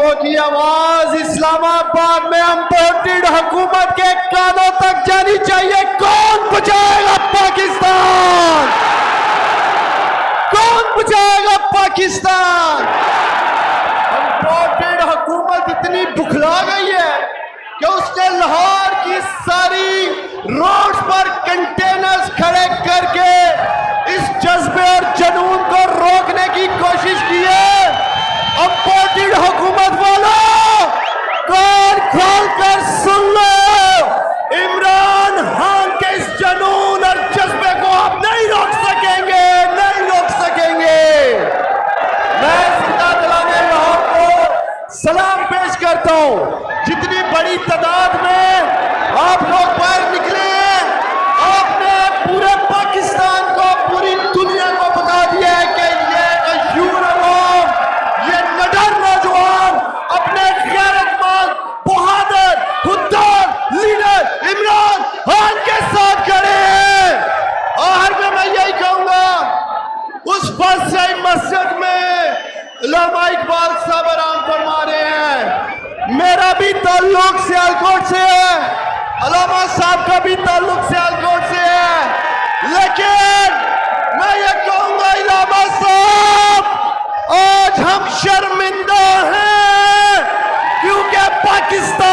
लोगों की आवाज इस्लामाबाद में अनपोर्टेड हुकूमत के कानों तक जानी चाहिए। कौन बचाएगा पाकिस्तान? कौन बचाएगा पाकिस्तान? अनपोर्टेड हुकूमत इतनी बुखला गई है कि उसने लाहौर की सारी रोड्स पर कंटेनर्स खड़े करके इस जज्बे और जुनून को रोकने की कोशिश की है। अनपोर्टेड हुकूमत वालों, कान खोल कर सुन लो, इमरान खान के इस जुनून और जज्बे को आप नहीं रोक सकेंगे, नहीं रोक सकेंगे। मैं जिंदा दिलाने लाहौर को सलाम पेश करता हूं। जितनी बड़ी तादाद में आप लोग बाहर निकले हैं, आपने पूरे पाकिस्तान को, पूरी दुनिया को बता दिया है कि ये यूर अवाम, ये निडर नौजवान अपने गैरतमंद, बहादुर, खुददार लीडर इमरान खान के साथ खड़े हैं। आखिर में मैं यही कहूंगा, उस बादशाही मस्जिद में उलमा इकबाल साहब आराम फरमा रहे हैं। मेरा भी ताल्लुक सियालकोट से है, उलमा साहब का भी ताल्लुक सियालकोट से है, लेकिन मैं ये कहूंगा उलमा साहब, आज हम शर्मिंदा हैं क्योंकि पाकिस्तान